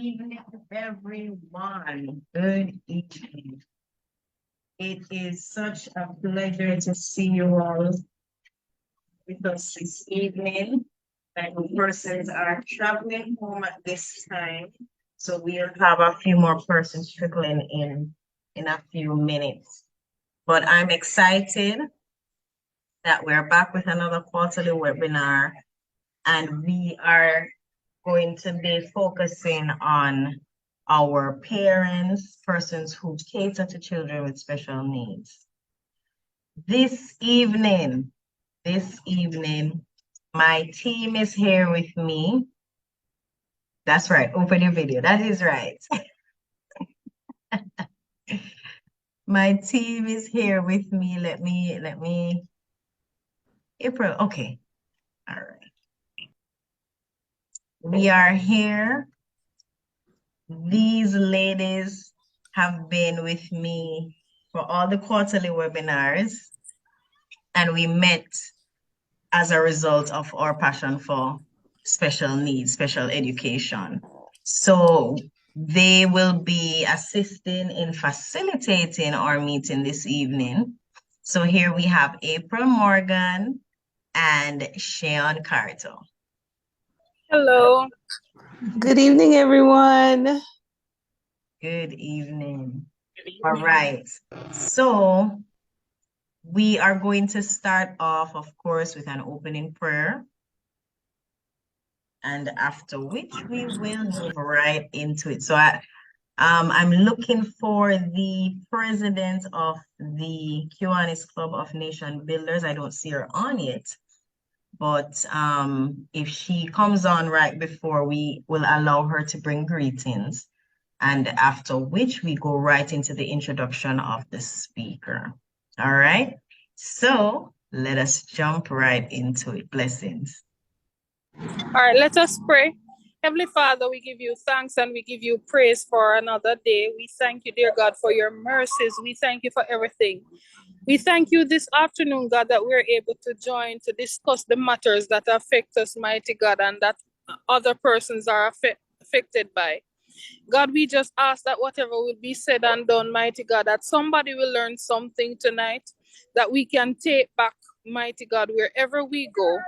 evening, everyone. Good evening. It is such a pleasure to see you all with us this evening. And the persons are traveling home at this time. So we'll have a few more persons trickling in a few minutes. But I'm excited that we're back with another quarterly webinar, and we are going to be focusing on our parents, persons who cater to children with special needs. This evening, my team is here with me. That's right, open your video, that is right. My team is here with me. Let me, April, okay, all right. We are here. These ladies have been with me for all the quarterly webinars, and we met as a result of our passion for special needs, special education. So they will be assisting in facilitating our meeting this evening. So here we have April Morgan and Sean Carter. Hello. Good evening, everyone. Good evening. All right. So we are going to start off, of course, with an opening prayer. And after which we will move right into it. So I'm looking for the president of the Kiwanis Club of Nation Builders. I don't see her on yet. But if she comes on right before, we will allow her to bring greetings. And after which we go right into the introduction of the speaker. All right. So let us jump right into it. Blessings. All right, let us pray. Heavenly Father, we give you thanks and we give you praise for another day. We thank you, dear God, for your mercies. We thank you for everything. We thank you this afternoon, God, that we're able to join to discuss the matters that affect us, mighty God, and that other persons are affected by. God, we just ask that whatever will be said and done, mighty God, that somebody will learn something tonight that we can take back, mighty God, wherever we go.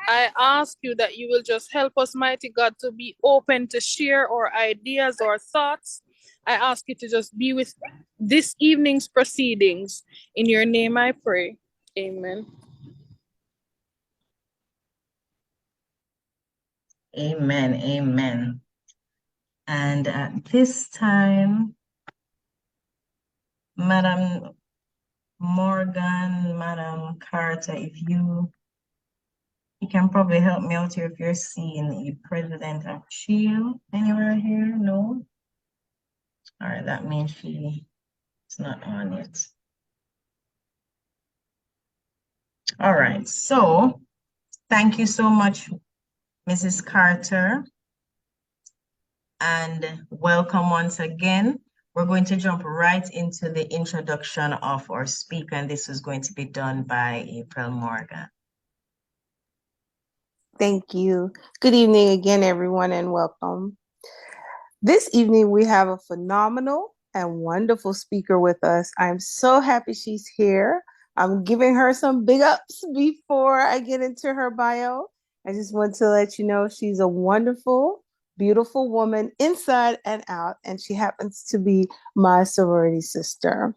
I ask you that you will just help us, mighty God, to be open to share our ideas or thoughts. I ask you to just be with this evening's proceedings. In your name I pray. Amen. Amen. Amen. And at this time, Madam Morgan, Madam Carter, if you can probably help me out here if you're seeing the president of Shield anywhere here. No? All right, that means she's not on yet. All right, so thank you so much, Mrs. Carter. And welcome once again. We're going to jump right into the introduction of our speaker, and this is going to be done by April Morgan. Thank you. Good evening again, everyone, and welcome. This evening, we have a phenomenal and wonderful speaker with us. I'm so happy she's here. I'm giving her some big ups before I get into her bio. I just want to let you know she's a wonderful, beautiful woman inside and out, and she happens to be my sorority sister.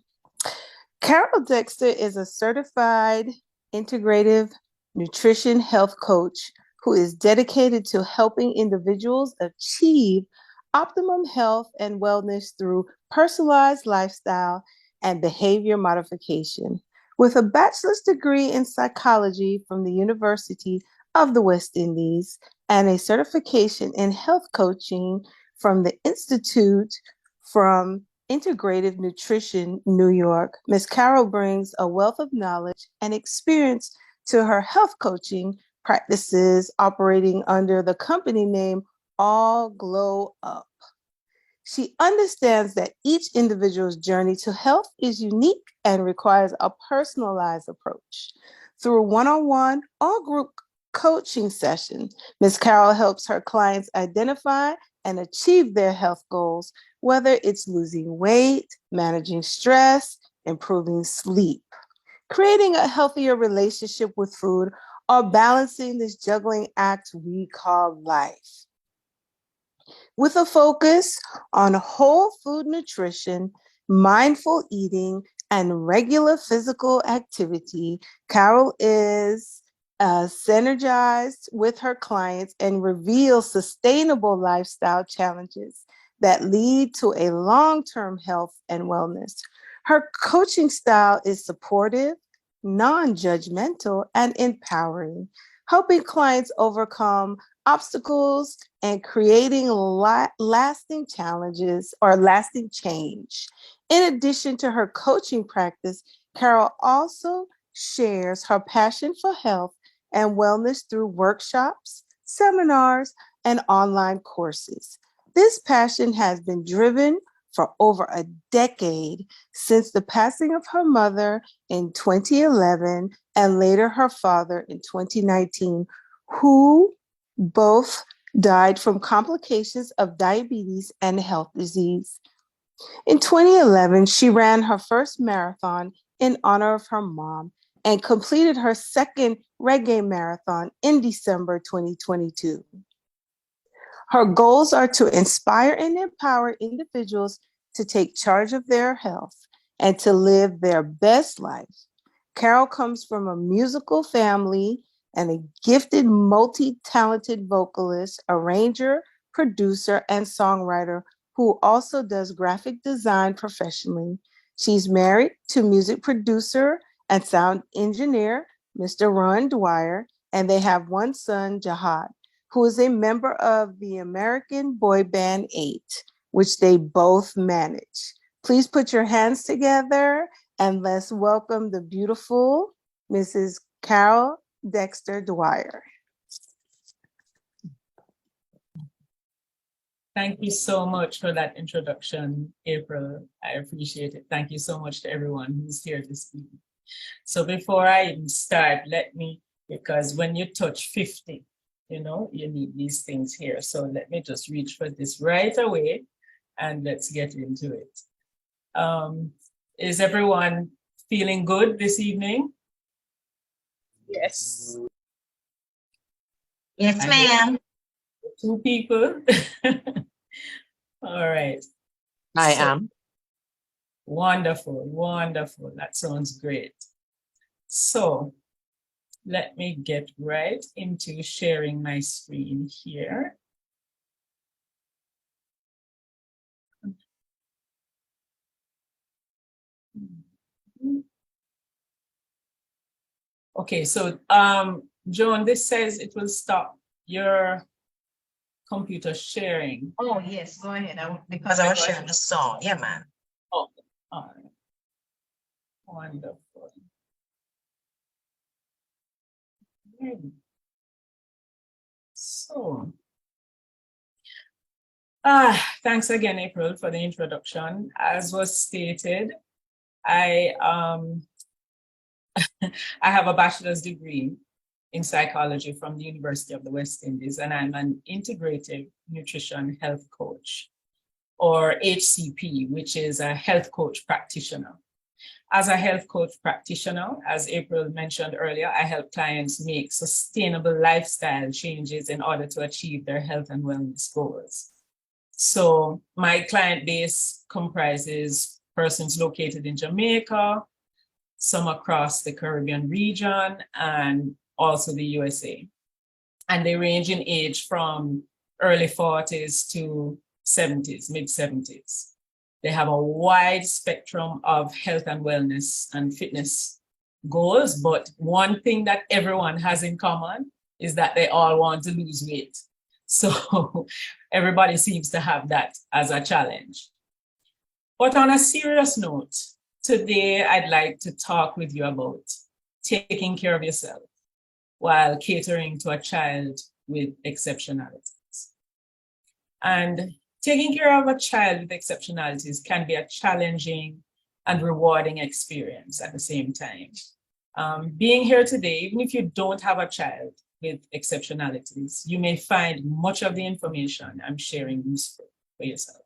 Carol Dexter is a certified integrative nutrition health coach who is dedicated to helping individuals achieve optimum health and wellness through personalized lifestyle and behavior modification. With a bachelor's degree in psychology from the University of the West Indies and a certification in health coaching from the Institute from Integrative Nutrition, New York, Ms. Carol brings a wealth of knowledge and experience to her health coaching practices operating under the company name All Glow Up. She understands that each individual's journey to health is unique and requires a personalized approach. Through one-on-one or group coaching sessions, Ms. Carol helps her clients identify and achieve their health goals, whether it's losing weight, managing stress, improving sleep, creating a healthier relationship with food, or balancing this juggling act we call life. With a focus on whole food nutrition, mindful eating, and regular physical activity, Carol is synergized with her clients and reveals sustainable lifestyle challenges that lead to a long-term health and wellness. Her coaching style is supportive, non-judgmental, and empowering, helping clients overcome obstacles and creating lasting challenges or lasting change. In addition to her coaching practice, Carol also shares her passion for health and wellness through workshops, seminars, and online courses. This passion has been driven for over a decade since the passing of her mother in 2011 and later her father in 2019, who both died from complications of diabetes and health disease. In 2011, she ran her first marathon in honor of her mom and completed her second reggae marathon in December 2022. Her goals are to inspire and empower individuals to take charge of their health and to live their best life. Carol comes from a musical family and a gifted, multi-talented vocalist, arranger, producer, and songwriter who also does graphic design professionally. She's married to music producer and sound engineer, Mr. Ron Dwyer, and they have one son, Jahad, who is a member of the American boy band 8, which they both manage. Please put your hands together and let's welcome the beautiful Mrs. Carol Dexter-Dwyer. Thank you so much for that introduction, April. I appreciate it. Thank you so much to everyone who's here this evening. So before I even start, because when you touch 50, you need these things here. So let me just reach for this right away and let's get into it. Is everyone feeling good this evening? Yes. Yes, ma'am. 2 people. All right. I am. Wonderful, wonderful. That sounds great. So let me get right into sharing my screen here. Okay, so Joan, this says it will stop your computer sharing. Oh, yes, go ahead. Because I was sharing the song. Yeah, man. Oh, all right. Wonderful. So, thanks again, April, for the introduction. As was stated, I I have a bachelor's degree in psychology from the University of the West Indies, and I'm an integrative nutrition health coach, or HCP, which is a health coach practitioner. As a health coach practitioner, as April mentioned earlier, I help clients make sustainable lifestyle changes in order to achieve their health and wellness goals. So my client base comprises persons located in Jamaica, some across the Caribbean region, and also the USA. And they range in age from early 40s to 70s, mid 70s. They have a wide spectrum of health and wellness and fitness goals, but one thing that everyone has in common is that they all want to lose weight. So everybody seems to have that as a challenge. But on a serious note, today I'd like to talk with you about taking care of yourself while catering to a child with exceptionalities. And taking care of a child with exceptionalities can be a challenging and rewarding experience at the same time. Being here today, even if you don't have a child, with exceptionalities, you may find much of the information I'm sharing useful for yourself.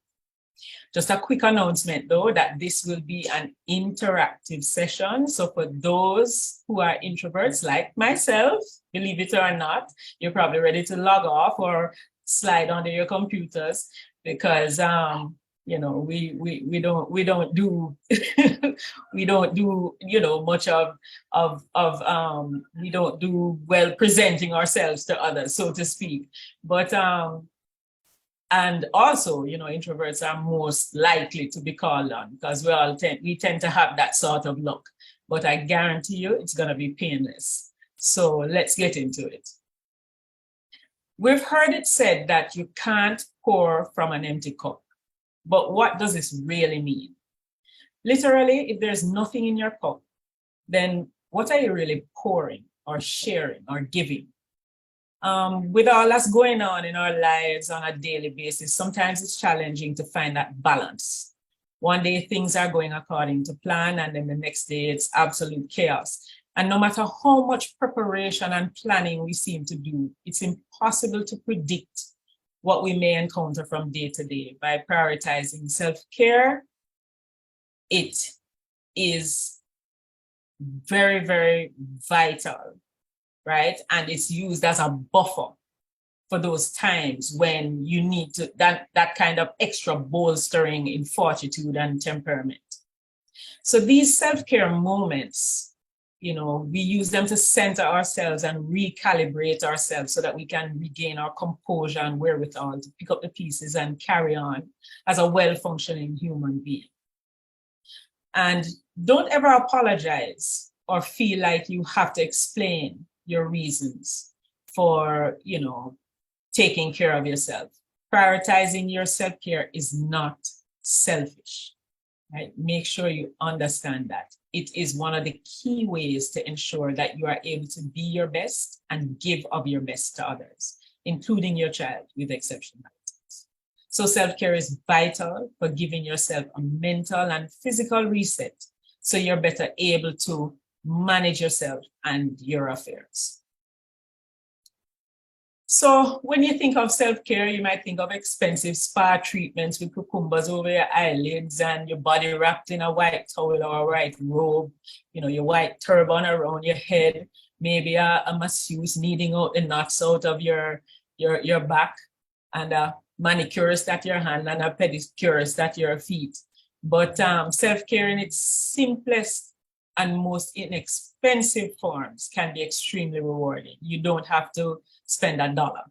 Just a quick announcement though, that this will be an interactive session. So for those who are introverts like myself, believe it or not, you're probably ready to log off or slide onto your computers because you know, we don't do we don't do, you know, much of we don't do well presenting ourselves to others, so to speak. But and also, you know, introverts are most likely to be called on because we tend to have that sort of luck. But I guarantee you it's going to be painless. So let's get into it. We've heard it said that you can't pour from an empty cup. But what does this really mean? Literally, if there's nothing in your cup, then what are you really pouring or sharing or giving? With all that's going on in our lives on a daily basis, sometimes it's challenging to find that balance. One day things are going according to plan, and then the next day it's absolute chaos. And no matter how much preparation and planning we seem to do, it's impossible to predict what we may encounter from day to day. By prioritizing self-care, it is very, very vital, right? And it's used as a buffer for those times when you need to that kind of extra bolstering in fortitude and temperament. So these self-care moments, you know, we use them to center ourselves and recalibrate ourselves so that we can regain our composure and wherewithal to pick up the pieces and carry on as a well-functioning human being. And don't ever apologize or feel like you have to explain your reasons for, you know, taking care of yourself. Prioritizing your self-care is not selfish, right? Make sure you understand that. It is one of the key ways to ensure that you are able to be your best and give of your best to others, including your child with exceptionalities. So self-care is vital for giving yourself a mental and physical reset so you're better able to manage yourself and your affairs. So when you think of self-care, you might think of expensive spa treatments with cucumbers over your eyelids and your body wrapped in a white towel or a white robe, you know, your white turban around your head, maybe a masseuse kneading out the knots out of your back, and a manicurist at your hand and a pedicurist at your feet. But self-care in its simplest and most inexpensive forms can be extremely rewarding. You don't have to spend $1,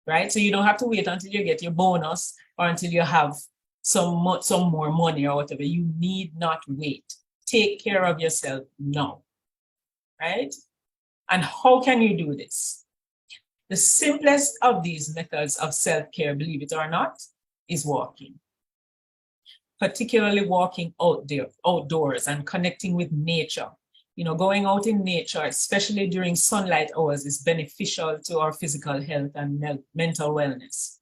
right? So you don't have to wait until you get your bonus or until you have some more money or whatever. You need not wait. Take care of yourself now, right? And how can you do this? The simplest of these methods of self-care, believe it or not, is walking. Particularly walking outdoors and connecting with nature. You know, going out in nature, especially during sunlight hours, is beneficial to our physical health and mental wellness.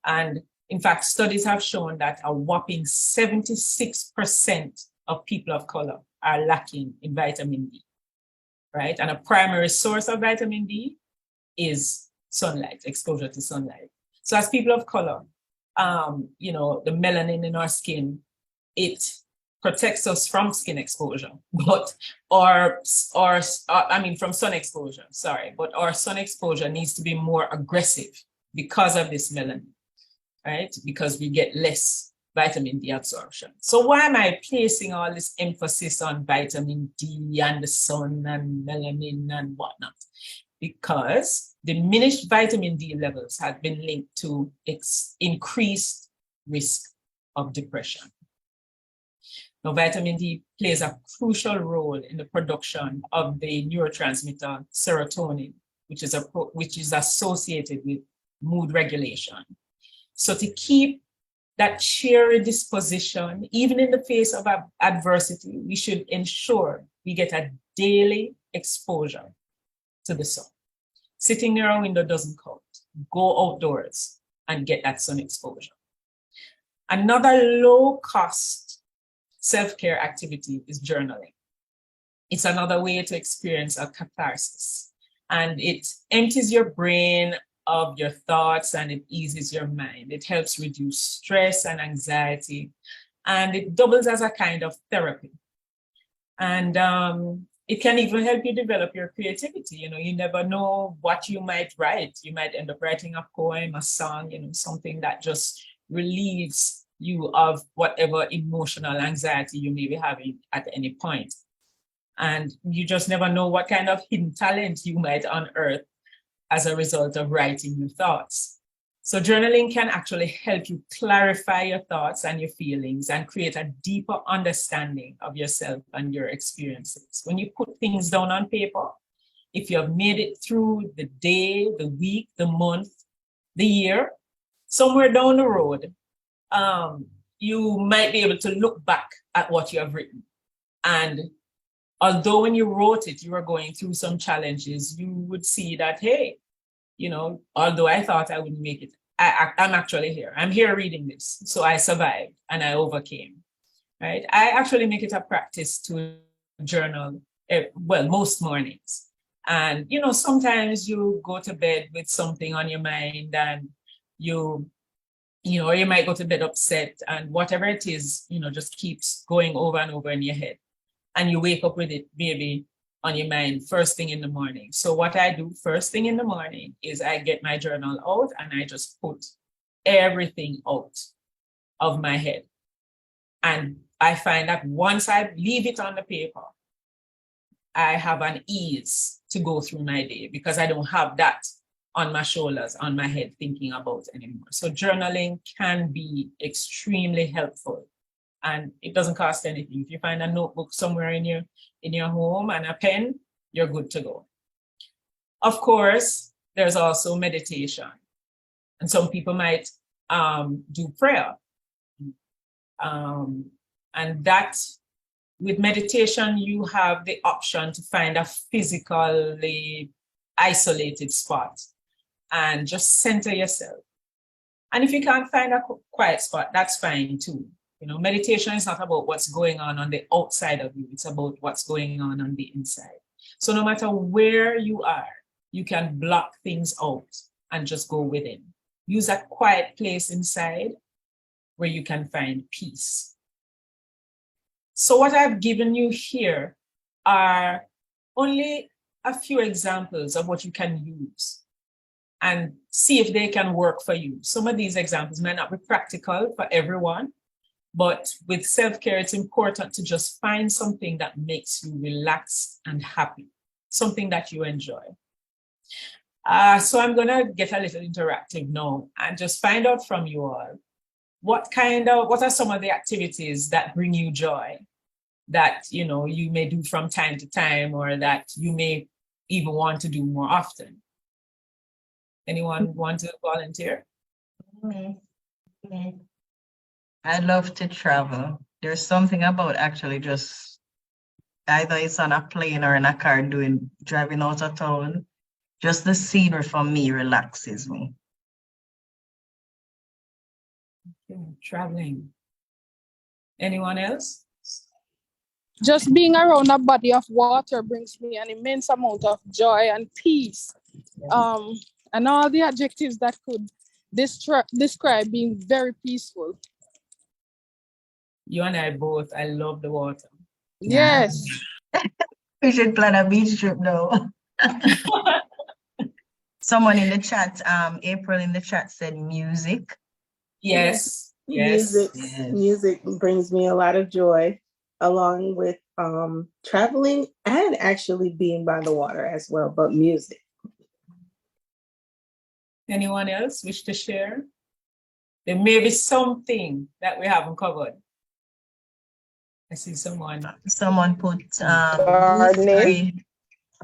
And in fact, studies have shown that a whopping 76% of people of color are lacking in vitamin D, right? And a primary source of vitamin D is sunlight, exposure to sunlight. So as people of color, you know, the melanin in our skin, it protects us from skin exposure, but from sun exposure, sorry, but our sun exposure needs to be more aggressive because of this melanin, right? Because we get less vitamin D absorption. So why am I placing all this emphasis on vitamin D and the sun and melanin and whatnot? Because diminished vitamin D levels have been linked to increased risk of depression. Now, vitamin D plays a crucial role in the production of the neurotransmitter serotonin, which is associated with mood regulation. So to keep that cheery disposition, even in the face of adversity, we should ensure we get a daily exposure to the sun. Sitting near a window doesn't count. Go outdoors and get that sun exposure. Another low-cost self-care activity is journaling. It's another way to experience a catharsis. and it empties your brain of your thoughts and it eases your mind. It helps reduce stress and anxiety, and it doubles as a kind of therapy. And it can even help you develop your creativity. You never know what you might write. You might end up writing a poem, a song, something that just relieves you of whatever emotional anxiety you may be having at any point. And you just never know what kind of hidden talent you might unearth as a result of writing your thoughts. So journaling can actually help you clarify your thoughts and your feelings and create a deeper understanding of yourself and your experiences. When you put things down on paper, if you have made it through the day, the week, the month, the year, somewhere down the road, you might be able to look back at what you have written. And although when you wrote it, you were going through some challenges, you would see that, hey, although I thought I wouldn't make it, I'm actually here. I'm here reading this. So I survived and I overcame, right? I actually make it a practice to journal, most mornings. And, sometimes you go to bed with something on your mind and you might go to bed upset and whatever it is, just keeps going over and over in your head. And you wake up with it maybe on your mind first thing in the morning. So what I do first thing in the morning is I get my journal out and I just put everything out of my head. And I find that once I leave it on the paper, I have an ease to go through my day because I don't have that on my shoulders, on my head thinking about anymore. So journaling can be extremely helpful. And it doesn't cost anything. If you find a notebook somewhere in your home and a pen, you're good to go. Of course, there's also meditation. And some people might do prayer. And that, with meditation, you have the option to find a physically isolated spot and just center yourself. And if you can't find a quiet spot, that's fine too. Meditation is not about what's going on the outside of you. It's about what's going on the inside. So no matter where you are, you can block things out and just go within. Use a quiet place inside where you can find peace. So what I've given you here are only a few examples of what you can use and see if they can work for you. Some of these examples may not be practical for everyone, but with self-care, it's important to just find something that makes you relaxed and happy, something that you enjoy. So I'm gonna get a little interactive now and just find out from you all, what are some of the activities that bring you joy that, you may do from time to time or that you may even want to do more often? Anyone want to volunteer? I love to travel. There's something about actually just either it's on a plane or in a car driving out of town. Just the scenery for me relaxes me. Okay, traveling. Anyone else? Just being around a body of water brings me an immense amount of joy and peace. And all the adjectives that could describe being very peaceful. You and I both, I love the water. Yes. We should plan a beach trip though. Someone in the chat, April in the chat said music. Yes. Music brings me a lot of joy, along with traveling and actually being by the water as well, but music. Anyone else wish to share? There may be something that we haven't covered. I see someone. Someone put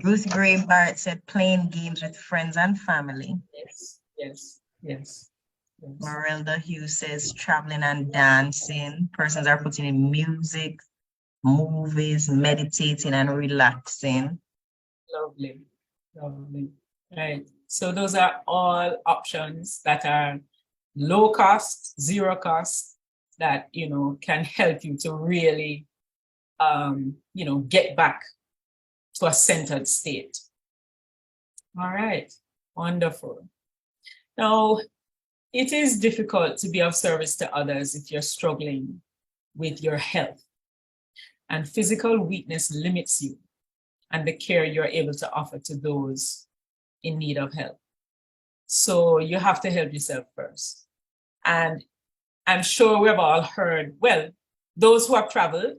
Ruth Gray Barrett said playing games with friends and family. Yes. Marelda Hughes says traveling and dancing. Persons are putting in music, movies, meditating and relaxing. Lovely. Right. So those are all options that are low cost, zero cost, that, can help you to really, get back to a centered state. All right, wonderful. Now, it is difficult to be of service to others if you're struggling with your health, and physical weakness limits you and the care you're able to offer to those in need of help. So you have to help yourself first. And I'm sure we've all heard, well, those who have traveled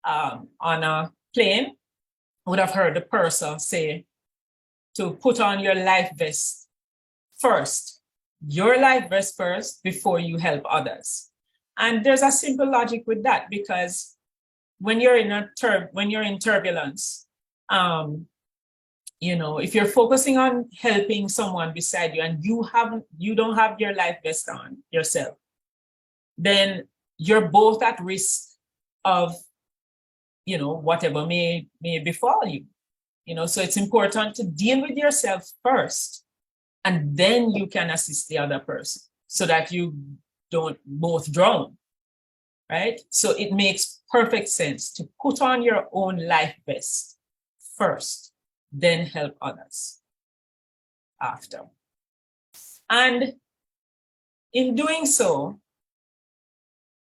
on a plane would have heard the purser say to put on your life vest first, your life vest first before you help others. And there's a simple logic with that, because when you're in turbulence, if you're focusing on helping someone beside you and you don't have your life vest on yourself, then you're both at risk of whatever may befall you. So it's important to deal with yourself first, and then you can assist the other person so that you don't both drown, right? So it makes perfect sense to put on your own life vest first, then help others after. And in doing so,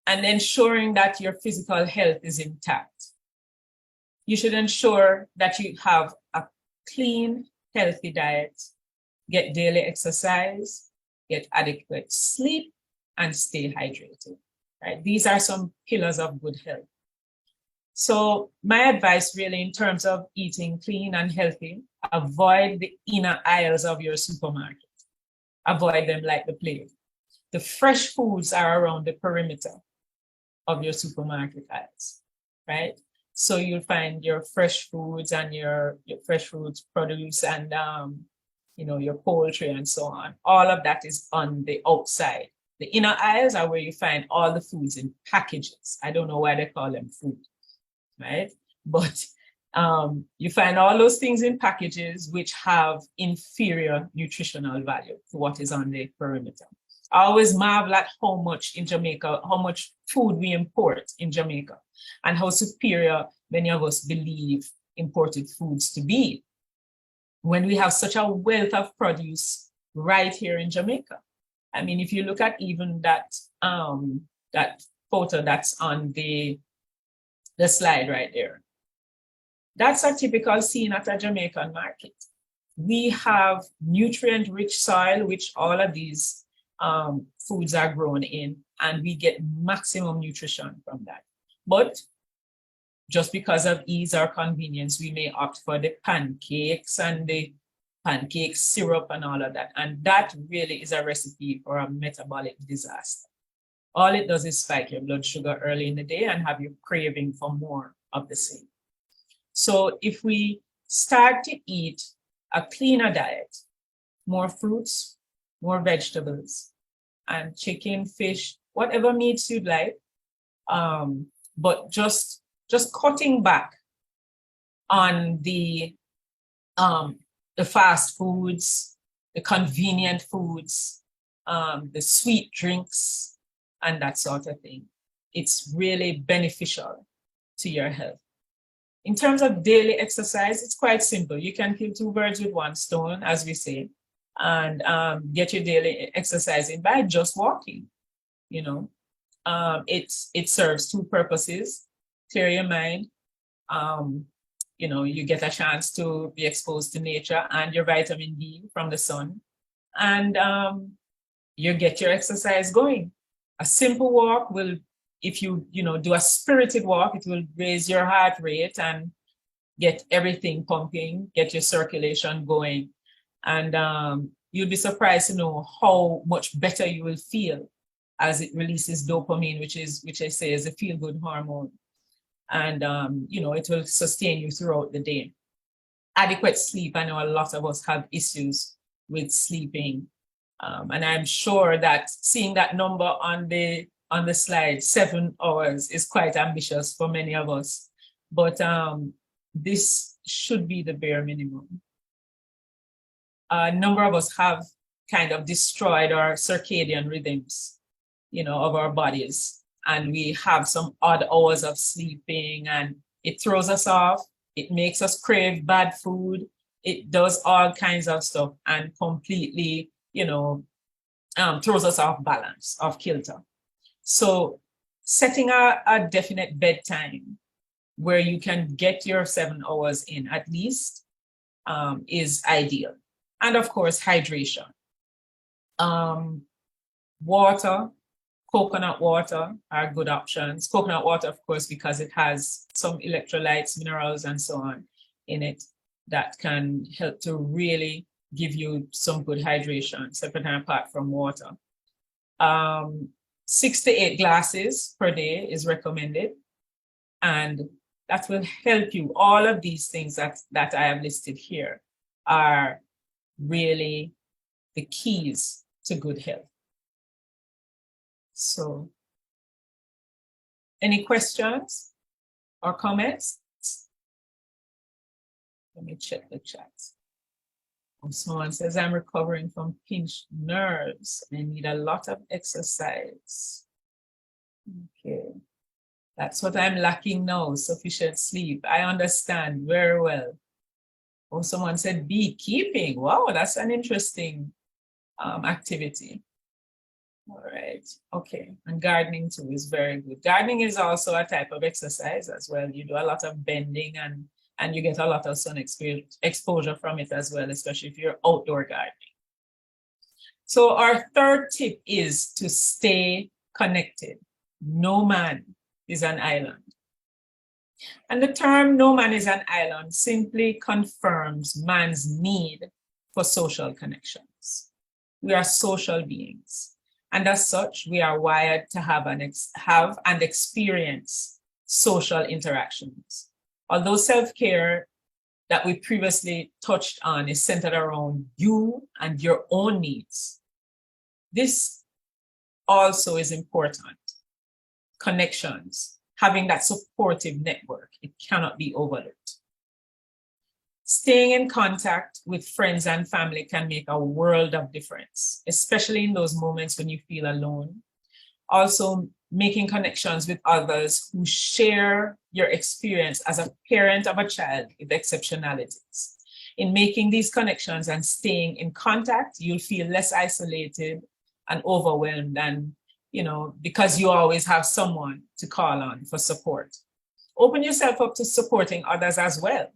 and ensuring that your physical health is intact, you should ensure that you have a clean, healthy diet, get daily exercise, get adequate sleep, and stay hydrated, right? These are some pillars of good health. So my advice really in terms of eating clean and healthy, avoid the inner aisles of your supermarket. Avoid them like the plague. The fresh foods are around the perimeter of your supermarket aisles, right? So you'll find your fresh foods and your fresh foods produce and your poultry and so on. All of that is on the outside. The inner aisles are where you find all the foods in packages. I don't know why they call them food, right? But you find all those things in packages which have inferior nutritional value to what is on the perimeter. I always marvel at how much food we import in Jamaica and how superior many of us believe imported foods to be when we have such a wealth of produce right here in Jamaica. I mean, if you look at even that photo that's on the slide right there, that's a typical scene at a Jamaican market. We have nutrient-rich soil, which all of these foods are grown in, and we get maximum nutrition from that. But just because of ease or convenience, we may opt for the pancakes and the pancake syrup and all of that. And that really is a recipe for a metabolic disaster. All it does is spike your blood sugar early in the day and have you craving for more of the same. So if we start to eat a cleaner diet, more fruits, more vegetables, and chicken, fish, whatever meats you'd like, but just cutting back on the fast foods, the convenient foods, the sweet drinks, and that sort of thing. It's really beneficial to your health. In terms of daily exercise, it's quite simple. You can kill two birds with one stone, as we say, and get your daily exercise in by just walking. It serves two purposes: clear your mind. You get a chance to be exposed to nature and your vitamin D from the sun, and you get your exercise going. A simple walk will, if you do a spirited walk, it will raise your heart rate and get everything pumping, get your circulation going. And you'll be surprised to know how much better you will feel as it releases dopamine, which I say is a feel-good hormone. And it will sustain you throughout the day. Adequate sleep. I know a lot of us have issues with sleeping. And I'm sure that seeing that number on the slide, 7 hours, is quite ambitious for many of us. But this should be the bare minimum. A number of us have kind of destroyed our circadian rhythms, of our bodies. And we have some odd hours of sleeping, and it throws us off. It makes us crave bad food. it does all kinds of stuff and completely, throws us off balance, off kilter. So setting a definite bedtime where you can get your 7 hours in at least is ideal. And of course, hydration. Water, coconut water are good options. Coconut water, of course, because it has some electrolytes, minerals, and so on in it that can help to really give you some good hydration, separate and apart from water. 6 to 8 glasses per day is recommended, and that will help you. All of these things that I have listed here are really the keys to good health. So, any questions or comments? Let me check the chat. Someone says, I'm recovering from pinched nerves. I need a lot of exercise. Okay. That's what I'm lacking now, sufficient sleep. I understand very well. Oh, someone said beekeeping. Wow, that's an interesting activity. All right, okay. And gardening too is very good. Gardening is also a type of exercise as well. You do a lot of bending and you get a lot of sun exposure from it as well, especially if you're outdoor gardening. So our third tip is to stay connected. No man is an island. And the term no man is an island simply confirms man's need for social connections. We are social beings. And as such, we are wired to have and experience social interactions. Although self-care that we previously touched on is centered around you and your own needs, this also is important. Connections, having that supportive network, it cannot be overlooked. Staying in contact with friends and family can make a world of difference, especially in those moments when you feel alone. Also, making connections with others who share your experience as a parent of a child with exceptionalities. In making these connections and staying in contact, you'll feel less isolated and overwhelmed, and because you always have someone to call on for support. Open yourself up to supporting others as well.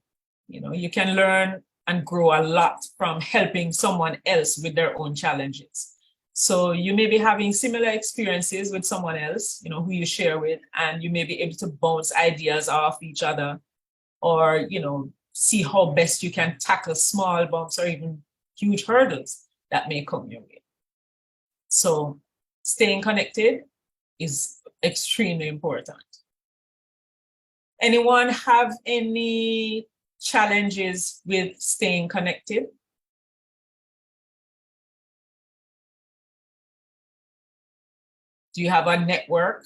You can learn and grow a lot from helping someone else with their own challenges. So you may be having similar experiences with someone else, who you share with, and you may be able to bounce ideas off each other, or, see how best you can tackle small bumps or even huge hurdles that may come your way. So staying connected is extremely important. Anyone have any challenges with staying connected? Do you have a network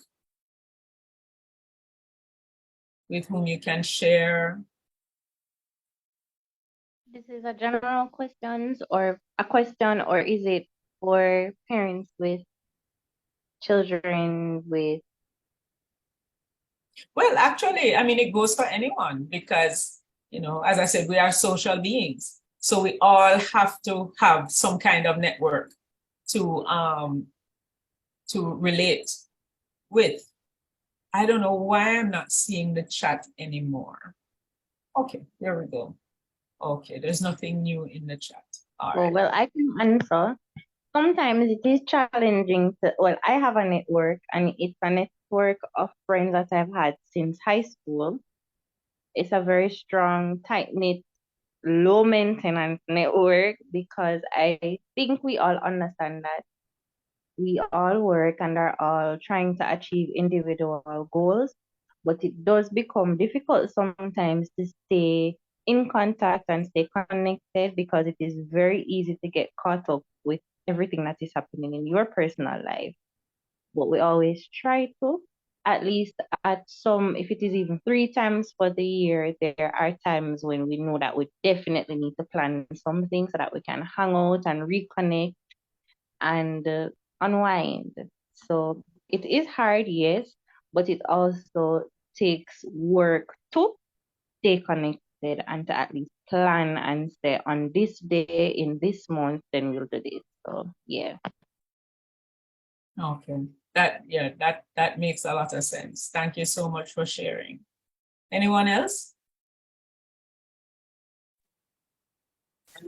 with whom you can share? This is a general questions or a question, or is it for parents with children with? Well, actually, it goes for anyone because, as I said, we are social beings. So we all have to have some kind of network to relate with. I don't know why I'm not seeing the chat anymore. Okay, here we go. Okay, there's nothing new in the chat. All right. Well, I can answer. Sometimes it is challenging I have a network, and it's a network of friends that I've had since high school. It's a very strong, tight-knit, low maintenance network because I think we all understand that we all work and are all trying to achieve individual goals, but it does become difficult sometimes to stay in contact and stay connected because it is very easy to get caught up with everything that is happening in your personal life. But we always try to, at least if it is even 3 times for the year, there are times when we know that we definitely need to plan something so that we can hang out and reconnect and unwind. So it is hard, yes, but it also takes work to stay connected and to at least plan and say on this day in this month, then we'll do this. So yeah. Okay. That makes a lot of sense. Thank you so much for sharing. Anyone else?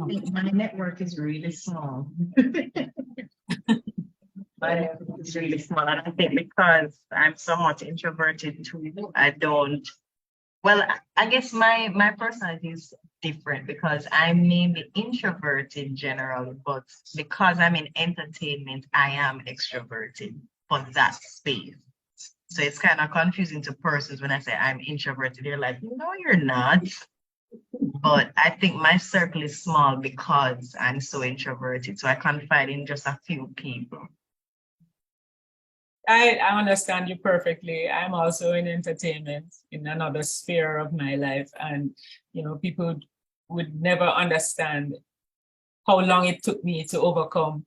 I think my network is really small. My network is really small, and I think because I'm somewhat introverted too, I don't. Well, I guess my personality is different because I'm mainly introverted generally, but because I'm in entertainment, I am extroverted for that space. So it's kind of confusing to persons when I say I'm introverted. They're like, no, you're not. But I think my circle is small because I'm so introverted. So I confide in just a few people. I understand you perfectly. I'm also in entertainment in another sphere of my life. And, people would never understand how long it took me to overcome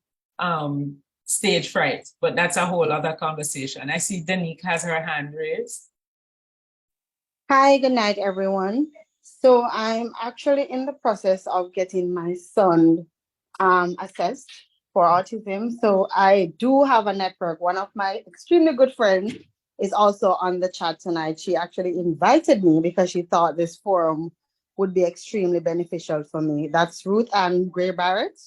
stage fright. But that's a whole other conversation. I see Danique has her hand raised. Hi, good night, everyone. So I'm actually in the process of getting my son assessed for autism. So I do have a network. One of my extremely good friends is also on the chat tonight. She actually invited me because she thought this forum would be extremely beneficial for me. That's Ruth and Gray Barrett.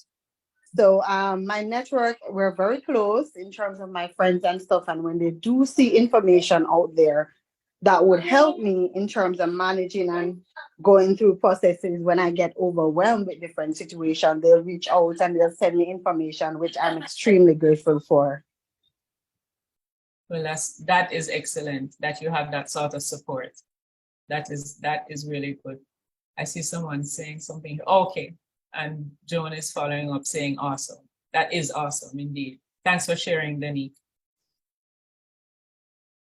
So my network, we're very close in terms of my friends and stuff. And when they do see information out there that would help me in terms of managing and going through processes when I get overwhelmed with different situations, they'll reach out and they'll send me information, which I'm extremely grateful for. Well, that is excellent that you have that sort of support. That is really good. I see someone saying something. Okay. And Joan is following up saying awesome. That is awesome indeed. Thanks for sharing, Danique.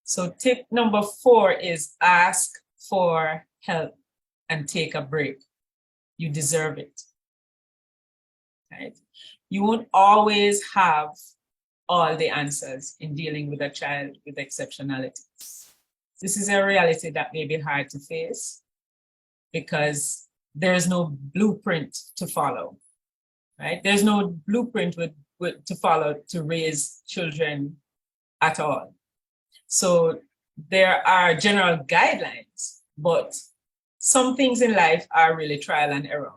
So tip number 4 is ask for help and take a break. You deserve it. Right? You won't always have all the answers in dealing with a child with exceptionalities. This is a reality that may be hard to face because there's no blueprint to follow, right? There's no blueprint to follow to raise children at all. So there are general guidelines, but some things in life are really trial and error.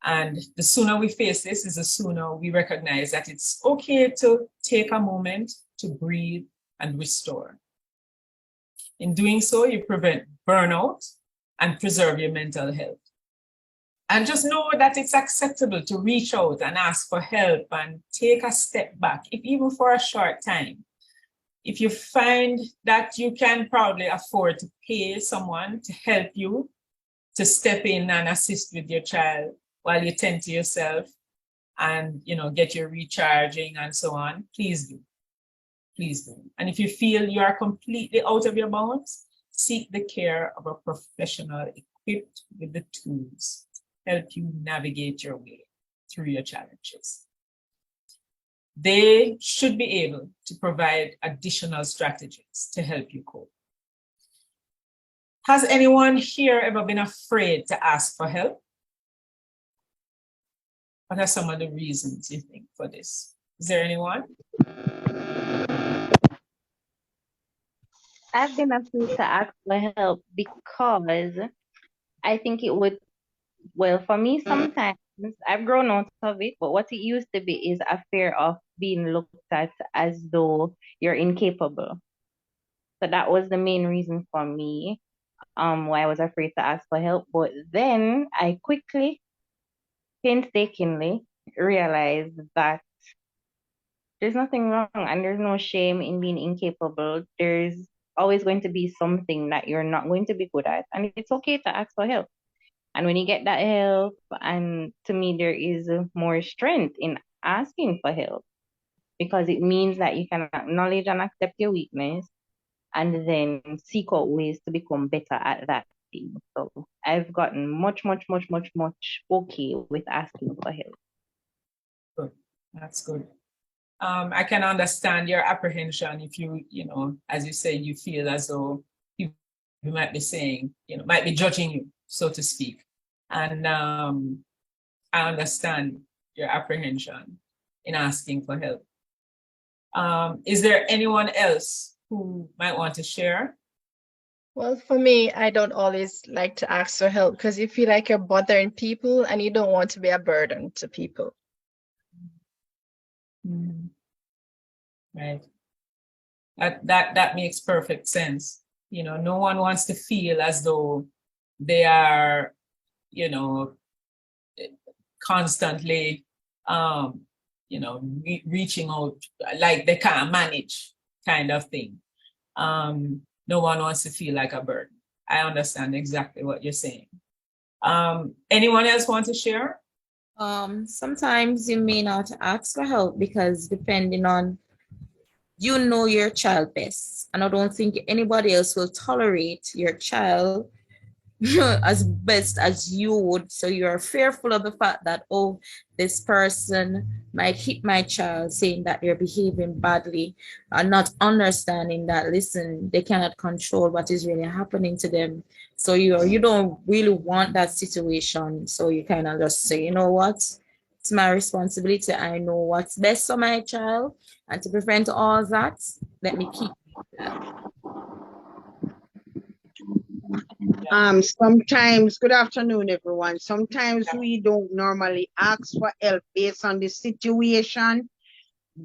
And the sooner we face this is the sooner we recognize that it's okay to take a moment to breathe and restore. In doing so, you prevent burnout and preserve your mental health. And just know that it's acceptable to reach out and ask for help and take a step back, if even for a short time. If you find that you can probably afford to pay someone to help you to step in and assist with your child while you tend to yourself and get your recharging and so on, please do. Please do. And if you feel you are completely out of your bounds, seek the care of a professional equipped with the tools to help you navigate your way through your challenges. They should be able to provide additional strategies to help you cope. Has anyone here ever been afraid to ask for help? What are some of the reasons you think for this? Is there anyone? I've been afraid to ask for help because I think it would, well, for me, sometimes I've grown out of it, but what it used to be is a fear of being looked at as though you're incapable. So that was the main reason for me, why I was afraid to ask for help. But then I quickly, painstakingly realized that there's nothing wrong and there's no shame in being incapable. There's always going to be something that you're not going to be good at, and it's okay to ask for help. And when you get that help, and to me, there is more strength in asking for help because it means that you can acknowledge and accept your weakness and then seek out ways to become better at that thing. So I've gotten much okay with asking for help. Good. That's good. I can understand your apprehension if you as you say, you feel as though people might be saying, might be judging you, so to speak. And I understand your apprehension in asking for help. Is there anyone else who might want to share? Well, for me, I don't always like to ask for help because you feel like you're bothering people and you don't want to be a burden to people. Right. That makes perfect sense. You know, no one wants to feel as though they are, you know, constantly, reaching out like they can't manage kind of thing. No one wants to feel like a burden. I understand exactly what you're saying. Anyone else want to share? Sometimes you may not ask for help because depending on you know your child best. And I don't think anybody else will tolerate your child as best as you would. So you're fearful of the fact that, oh, this person might hit my child, saying that they're behaving badly, and not understanding that, listen, they cannot control what is really happening to them. So you don't really want that situation. So you kind of just say, you know what? It's my responsibility. I know what's best for my child. And to prevent all that, let me keep Sometimes, good afternoon, everyone. Sometimes we don't normally ask for help based on the situation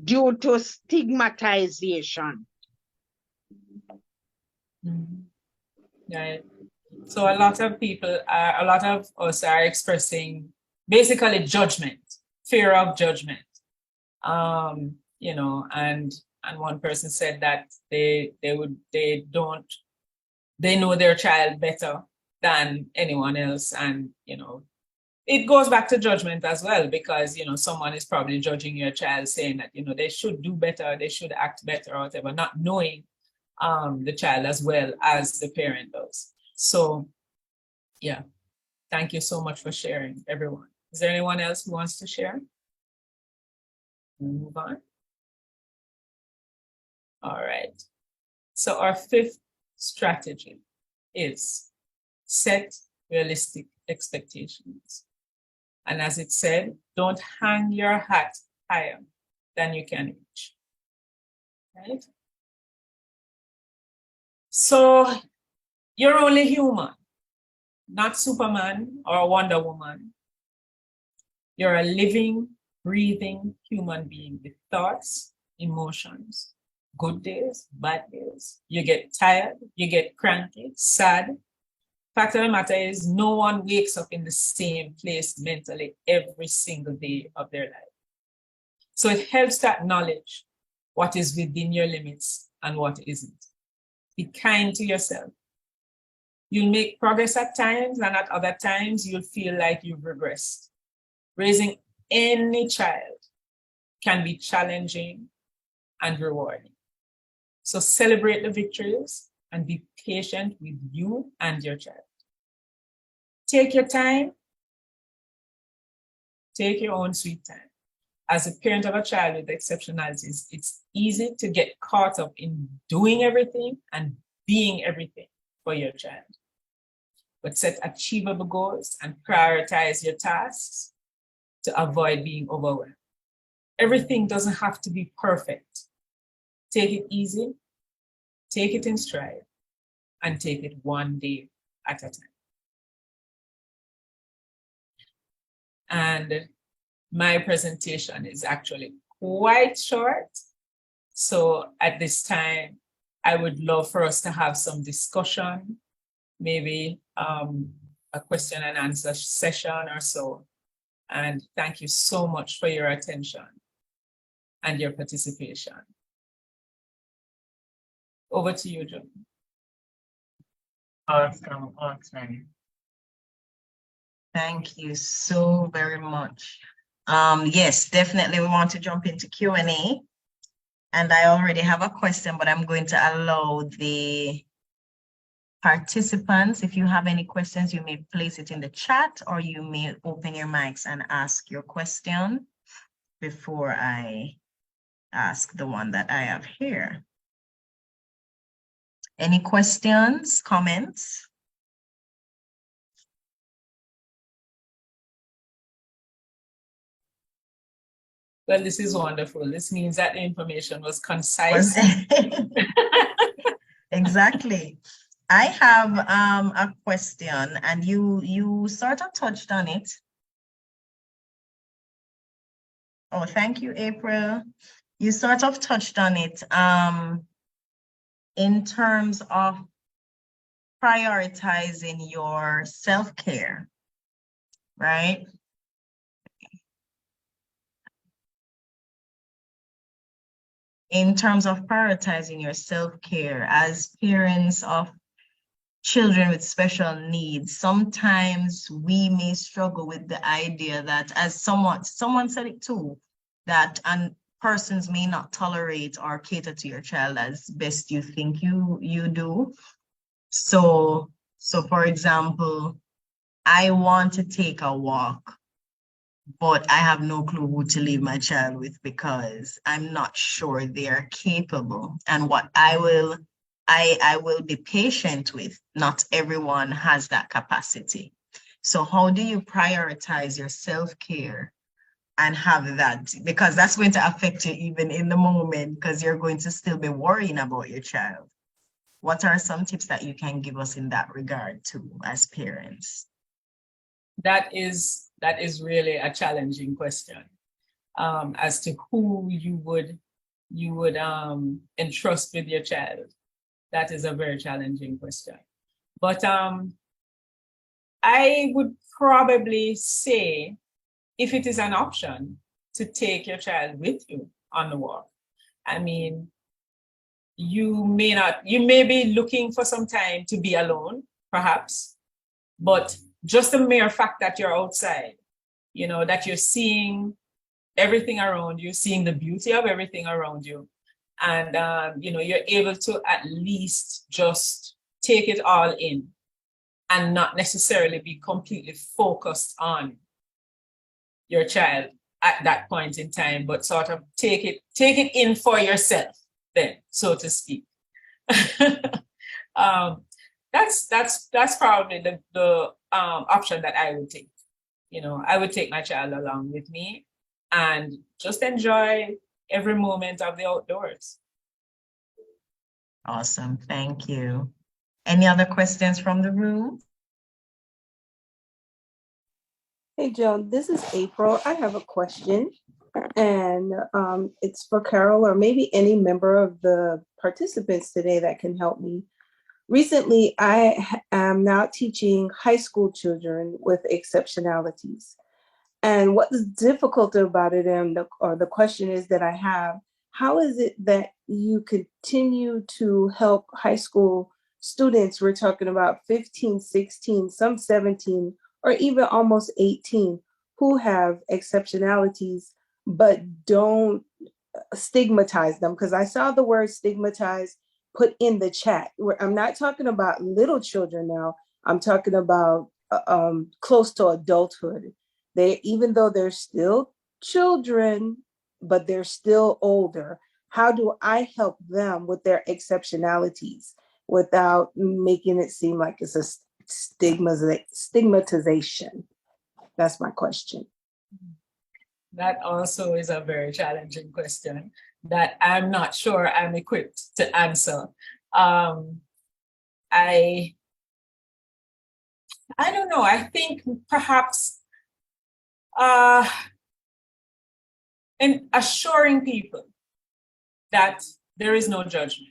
due to stigmatization. Right. So a lot of us are expressing basically judgment, fear of judgment. And one person said that they know their child better than anyone else. And, it goes back to judgment as well, because, someone is probably judging your child saying that, they should do better, they should act better or whatever, not knowing the child as well as the parent does. So, yeah, thank you so much for sharing, everyone. Is there anyone else who wants to share? We'll move on. All right. So our fifth strategy is set realistic expectations. And as it said, don't hang your hat higher than you can reach. Right? So you're only human, not Superman or Wonder Woman. You're a living, breathing human being with thoughts, emotions, good days, bad days. You get tired, you get cranky, sad. Fact of the matter is, no one wakes up in the same place mentally every single day of their life. So it helps to acknowledge what is within your limits and what isn't. Be kind to yourself. You'll make progress at times, and at other times, you'll feel like you've regressed. Raising any child can be challenging and rewarding. So celebrate the victories and be patient with you and your child. Take your time. Take your own sweet time. As a parent of a child with exceptionalities, it's easy to get caught up in doing everything and being everything for your child. But set achievable goals and prioritize your tasks to avoid being overwhelmed. Everything doesn't have to be perfect. Take it easy, take it in stride, and take it one day at a time. And my presentation is actually quite short. So at this time, I would love for us to have some discussion, maybe a question and answer session or so. And thank you so much for your attention and your participation. Over to you, Joe. Awesome. Thank you so very much. Yes, definitely we want to jump into Q&A. And I already have a question, but I'm going to allow the participants, if you have any questions, you may place it in the chat or you may open your mics and ask your question before I ask the one that I have here. Any questions, comments? Well, this is wonderful. This means that the information was concise. Exactly. I have a question, and you sort of touched on it. Oh, thank you, April. You sort of touched on it in terms of prioritizing your self-care, right? In terms of prioritizing your self-care as parents of children with special needs, sometimes we may struggle with the idea that, as someone said it too, that persons may not tolerate or cater to your child as best you think you do. So for example, I want to take a walk, but I have no clue who to leave my child with because I'm not sure they are capable. And what I will be patient with, not everyone has that capacity. So how do you prioritize your self-care and have that? Because that's going to affect you even in the moment, because you're going to still be worrying about your child. What are some tips that you can give us in that regard too, as parents? That is really a challenging question, as to who you would entrust with your child. That is a very challenging question. But I would probably say, if it is an option, to take your child with you on the walk. I mean, you may be looking for some time to be alone, perhaps, but just the mere fact that you're outside, that you're seeing everything around you, seeing the beauty of everything around you, and you're able to at least just take it all in and not necessarily be completely focused on your child at that point in time, but sort of take it in for yourself then, so to speak. That's probably the option that I would take. I would take my child along with me and just enjoy every moment of the outdoors. Awesome, thank you. Any other questions from the room? Hey, Joan, this is April. I have a question, and it's for Carol or maybe any member of the participants today that can help me. Recently, I am now teaching high school children with exceptionalities. And what's difficult about it, or the question is that I have, how is it that you continue to help high school students? We're talking about 15, 16, some 17, or even almost 18, who have exceptionalities, but don't stigmatize them. Because I saw the word stigmatize put in the chat. I'm not talking about little children now. I'm talking about close to adulthood. Even though they're still children, but they're still older. How do I help them with their exceptionalities without making it seem like it's a stigmatization? That's my question. That also is a very challenging question that I'm not sure I'm equipped to answer. I don't know. I think perhaps in assuring people that there is no judgment,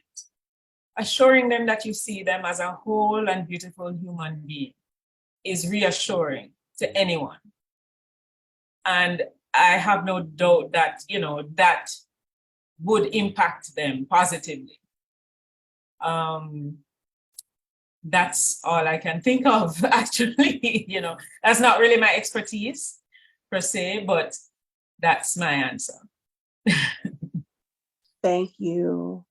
assuring them that you see them as a whole and beautiful human being is reassuring to anyone. And I have no doubt that, that would impact them positively. That's all I can think of, actually. That's not really my expertise per se, but that's my answer. Thank you.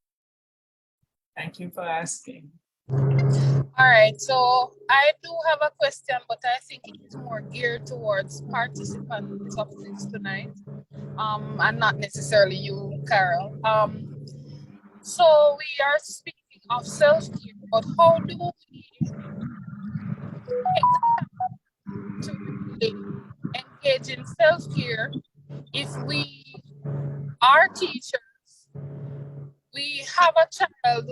Thank you for asking. All right, so I do have a question, but I think it is more geared towards participants of this tonight, and not necessarily you, Carol. So we are speaking of self-care, but how do we take the time to really engage in self-care if we our teachers, we have a child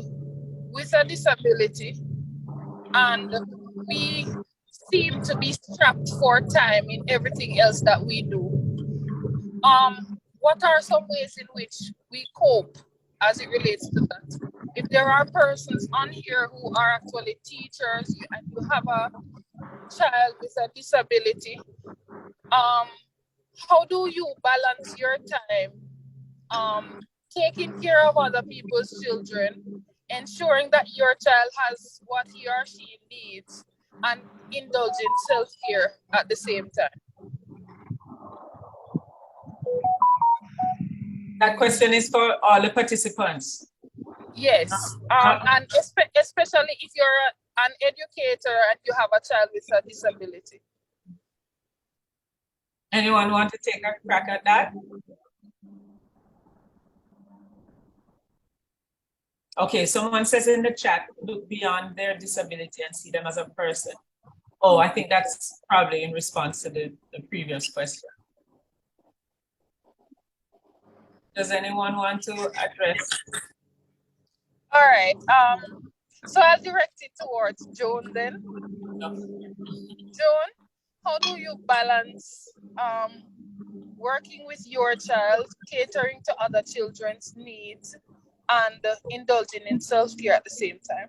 with a disability and we seem to be strapped for time in everything else that we do. What are some ways in which we cope as it relates to that? If there are persons on here who are actually teachers and you have a child with a disability, how do you balance your time taking care of other people's children, ensuring that your child has what he or she needs, and indulging self-care at the same time? That question is for all the participants. Yes, and especially if you're an educator and you have a child with a disability. Anyone want to take a crack at that? Okay, someone says in the chat, look beyond their disability and see them as a person. Oh, I think that's probably in response to the previous question. Does anyone want to address? All right, so I'll direct it towards Joan then. Joan, how do you balance working with your child, catering to other children's needs, and indulging in self-care at the same time?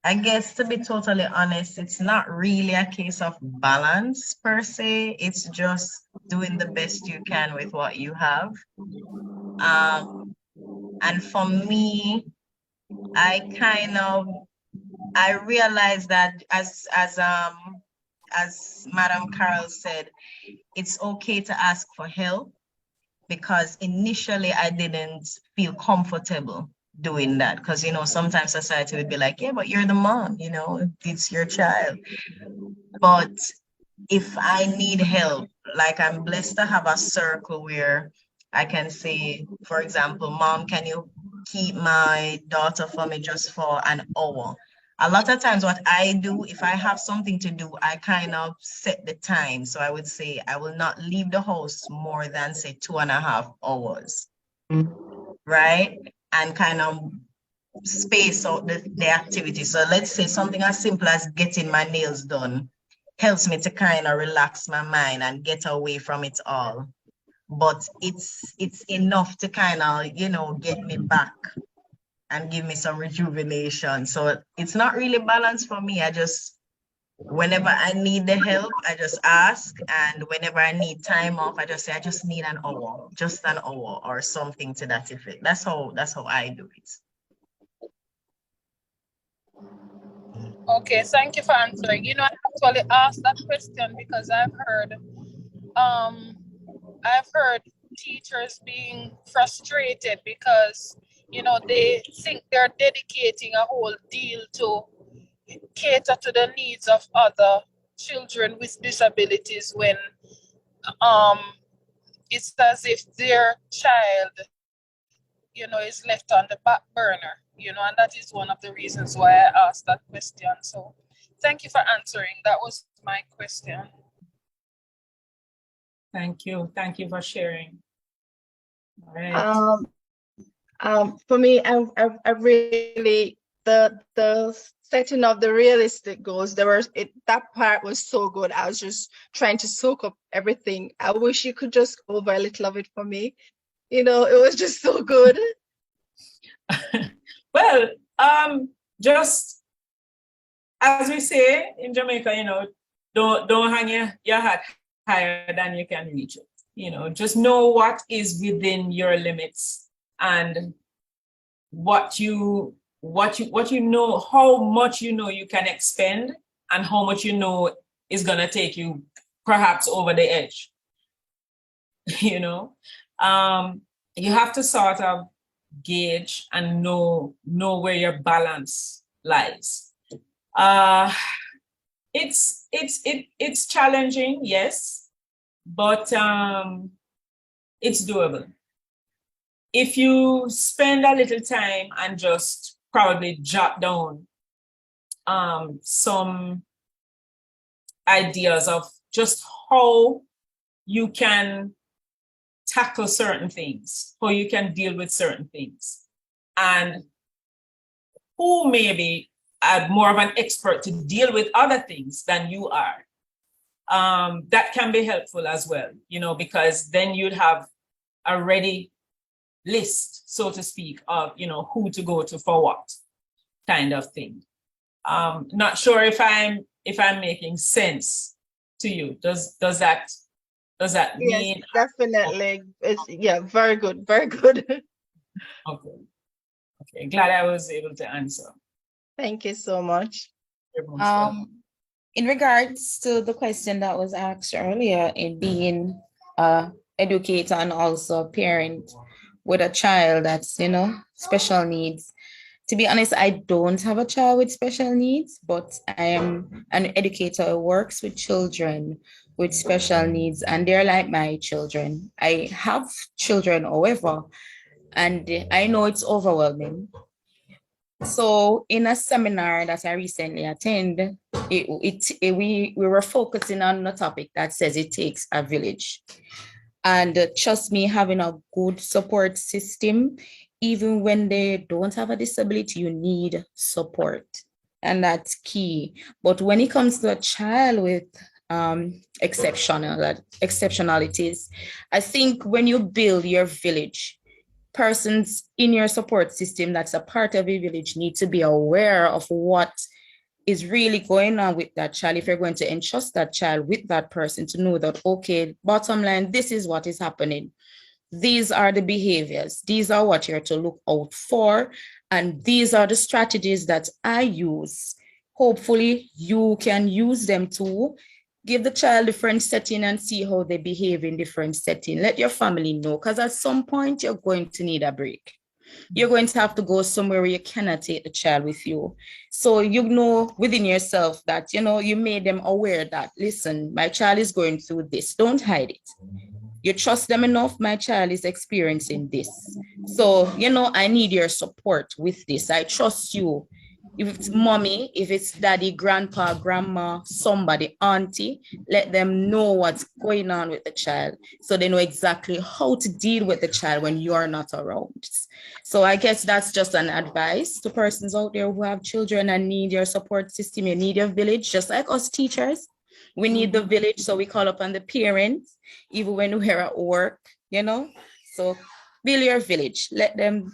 I guess to be totally honest, it's not really a case of balance per se. It's just doing the best you can with what you have. And for me, I realized that as Madam Carol said, it's okay to ask for help, because initially I didn't feel comfortable doing that, because sometimes society would be like, yeah, but you're the mom, it's your child. But if I need help, like I'm blessed to have a circle where I can say, for example, Mom, can you keep my daughter for me just for an hour? A lot of times what I do, if I have something to do, I kind of set the time. So I would say I will not leave the house more than, say, 2.5 hours, right? And kind of space out the activity. So let's say something as simple as getting my nails done helps me to kind of relax my mind and get away from it all. But it's enough to kind of, get me back and give me some rejuvenation. So it's not really balanced for me. Whenever I need the help, I just ask. And whenever I need time off, I just say, I just need an hour, just an hour or something to that effect. That's how I do it. Okay, thank you for answering. I actually asked that question because I've heard teachers being frustrated because, they think they're dedicating a whole deal to cater to the needs of other children with disabilities when it's as if their child, is left on the back burner, and that is one of the reasons why I asked that question. So thank you for answering. That was my question. Thank you. Thank you for sharing. All right. For me, I really the setting of the realistic goals. That part was so good. I was just trying to soak up everything. I wish you could just go over a little of it for me. It was just so good. Well, just as we say in Jamaica, don't hang your hat higher than you can reach it. Just know what is within your limits and what you know, how much you can expend and how much is gonna take you perhaps over the edge. You have to sort of gauge and know where your balance lies. It's challenging, yes, but it's doable. If you spend a little time and just probably jot down some ideas of just how you can tackle certain things, how you can deal with certain things, and who may be more of an expert to deal with other things than you are. That can be helpful as well, you know, because then you'd have a ready list, so to speak, of, you know, who to go to for what kind of thing. Not sure if I'm making sense to you. Does that Yes, mean? definitely. Yeah, very good, very good. Okay. Okay. Glad I was able to answer. Thank you so much. You're most welcome. In regards to the question that was asked earlier, in being a educator and also a parent with a child that's, you know, special needs. To be honest, I don't have a child with special needs, but I am an educator who works with children with special needs, and they're like my children. I have children, however, and I know it's overwhelming. So in a seminar that I recently attended, we were focusing on a topic that says it takes a village. And trust me, having a good support system, even when they don't have a disability, you need support. And that's key. But when it comes to a child with exceptionalities, I think when you build your village, persons in your support system that's a part of a village need to be aware of what is really going on with that child. If you're going to entrust that child with that person, to know that, okay, bottom line, this is what is happening. These are the behaviors. These are what you're to look out for. And these are the strategies that I use. Hopefully you can use them to give the child different setting and see how they behave in different setting. Let your family know, because at some point you're going to need a break. You're going to have to go somewhere where you cannot take the child with you. So you know within yourself that, you know, you made them aware that, listen, my child is going through this. Don't hide it. You trust them enough, my child is experiencing this. So, you know, I need your support with this. I trust you. If it's mommy, if it's daddy, grandpa, grandma, somebody, auntie, let them know what's going on with the child so they know exactly how to deal with the child when you're not around. So I guess that's just an advice to persons out there who have children and need your support system. You need your village, just like us teachers. We need the village, so we call upon the parents, even when we're at work, you know. So build your village, let them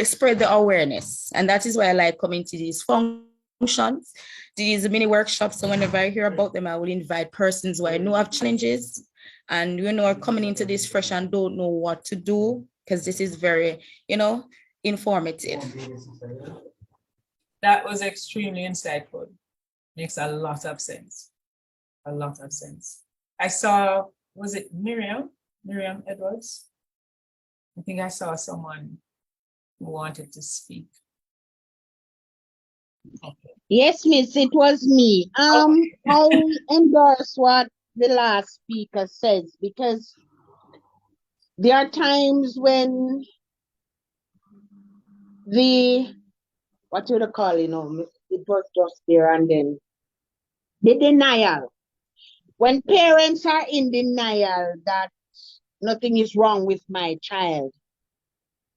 spread the awareness. And that is why I like coming to these functions, these mini workshops. So whenever I hear about them, I will invite persons who I know have challenges and, you know, are coming into this fresh and don't know what to do, because this is very, you know, informative. That was extremely insightful. Makes a lot of sense. A lot of sense. I saw, was it Miriam Edwards? I think I saw someone who wanted to speak. Okay. Yes, miss, it was me. I endorse what the last speaker says, because there are times when what do you call it, it was just there, and then the denial. When parents are in denial that nothing is wrong with my child,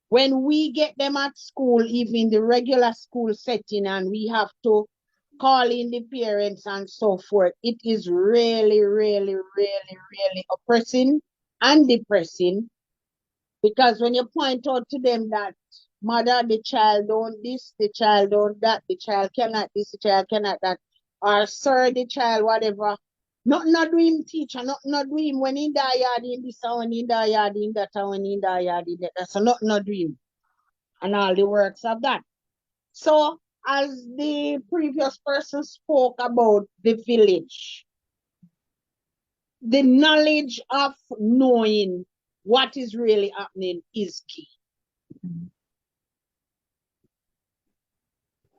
when we get them at school, even the regular school setting, and we have to call in the parents and so forth, it is really, really, really, really oppressing and depressing. Because when you point out to them that, mother, the child don't this, the child don't that, the child cannot this, the child cannot that, or sir, the child, whatever. Not do him, teacher, not do him when in the yard in this, when in the yard in that, when in the yard in that. So not do him. And all the works of that. So as the previous person spoke about the village, the knowledge of knowing what is really happening is key.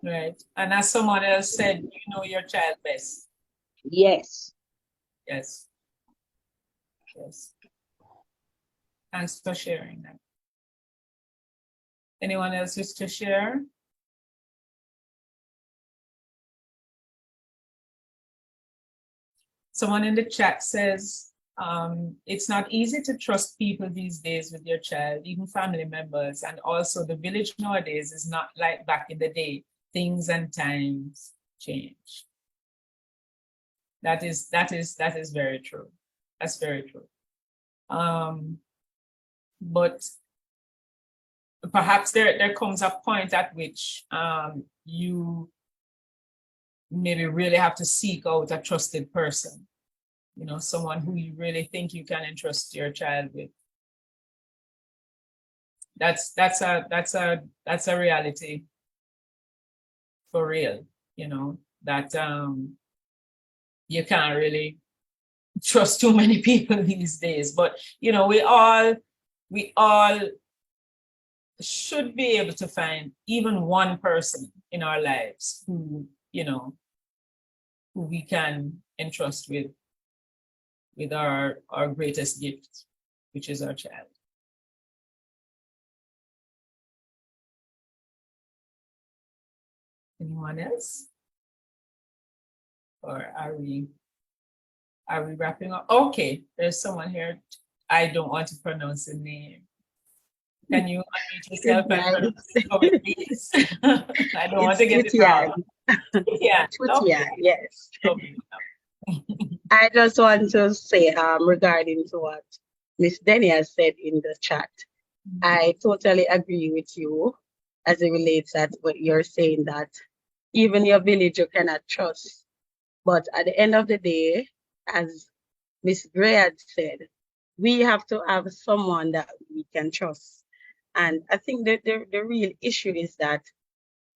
Right. And as someone else said, you know your child best. Yes. Yes. Yes. Thanks for sharing that. Anyone else wish to share? Someone in the chat says, it's not easy to trust people these days with your child, even family members. And also the village nowadays is not like back in the day. Things and times change. That is very true. That's very true. But perhaps there comes a point at which you maybe really have to seek out a trusted person, you know, someone who you really think you can entrust your child with. That's a reality for real, you know, that you can't really trust too many people these days. But you know, we all should be able to find even one person in our lives who, you know, who we can entrust with our greatest gift, which is our child. Anyone else? Or are we wrapping up? Okay, there's someone here. I don't want to pronounce the name. Can you unmute yourself and pronounce it for me, please? I don't want to get it wrong. Yeah. Okay. Yes. Okay. I just want to say regarding to what Miss Denny has said in the chat. I totally agree with you as it relates at what you're saying, that even your village you cannot trust. But at the end of the day, as Miss Gray had said, we have to have someone that we can trust. And I think that the real issue is that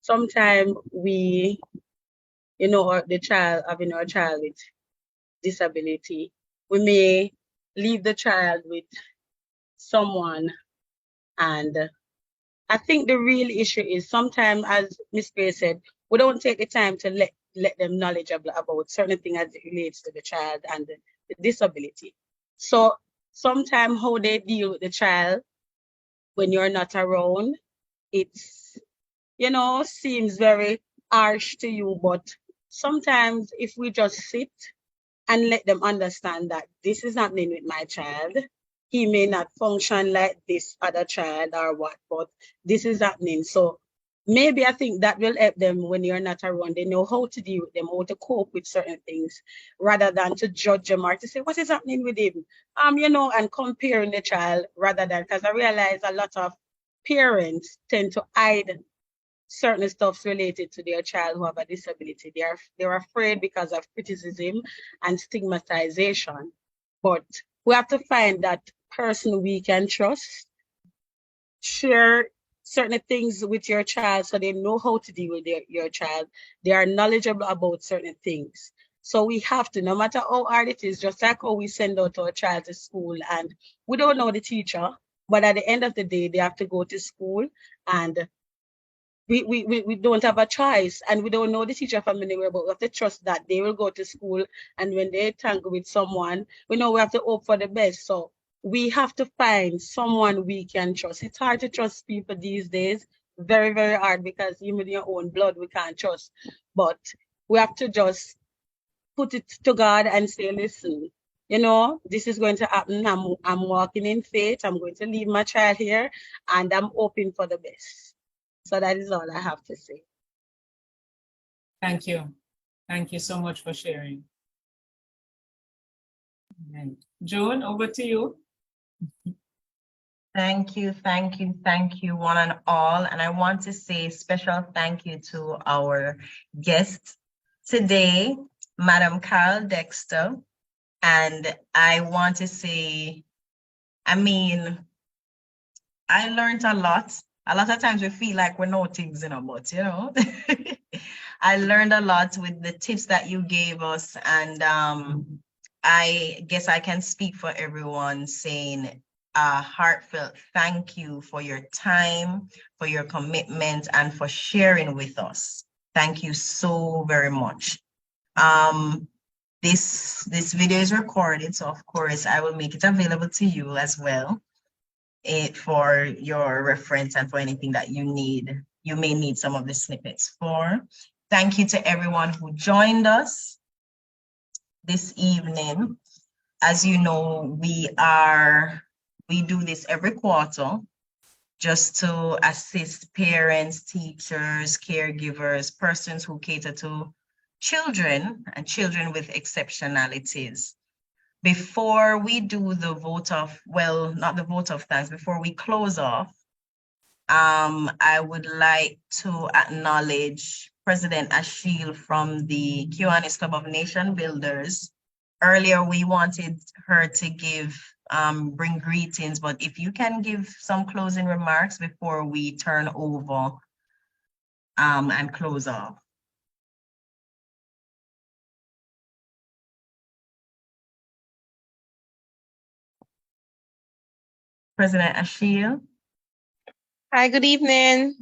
sometimes we, you know, the child, having our child with disability, we may leave the child with someone. And I think the real issue is sometimes, as Miss Gray said, we don't take the time to let them knowledgeable about certain things as it relates to the child and the disability. So sometimes how they deal with the child when you're not around, it's, you know, seems very harsh to you, but sometimes if we just sit and let them understand that this is happening with my child, he may not function like this other child or what, but this is happening. So maybe I think that will help them when you're not around. They know how to deal with them, how to cope with certain things, rather than to judge them or to say, what is happening with him? You know, and comparing the child rather than, because I realize a lot of parents tend to hide certain stuff related to their child who have a disability. They're afraid because of criticism and stigmatization. But we have to find that person we can trust, share certain things with your child so they know how to deal with your child. They are knowledgeable about certain things. So we have to, no matter how hard it is, just like how we send out our child to school and we don't know the teacher, but at the end of the day, they have to go to school and we don't have a choice, and we don't know the teacher from anywhere, but we have to trust that they will go to school, and when they tangle with someone, we know we have to hope for the best. So we have to find someone we can trust. It's hard to trust people these days, very, very hard, because even your own blood we can't trust. But we have to just put it to God and say, listen, you know, this is going to happen. I'm walking in faith. I'm going to leave my child here, and I'm hoping for the best. So that is all I have to say. Thank you. Thank you so much for sharing. And Joan, over to you. Thank you, one and all. And I want to say special thank you to our guest today, Madam Carol Dexter. And I want to say, I mean, I learned a lot. A lot of times we feel like we know things, you know, but you know, I learned a lot with the tips that you gave us. And I guess I can speak for everyone saying a heartfelt thank you for your time, for your commitment, and for sharing with us. Thank you so very much. This video is recorded, so of course I will make it available to you as well, for your reference and for anything that you need. You may need some of the snippets for. Thank you to everyone who joined us. this evening. As you know, we do this every quarter just to assist parents, teachers, caregivers, persons who cater to children and children with exceptionalities. Before we do the vote of, well, not the vote of thanks, before we close off, I would like to acknowledge President Ashil from the Kiwanis Club of Nation Builders. Earlier, we wanted her to bring greetings, but if you can give some closing remarks before we turn over and close off. President Ashil. Hi, good evening.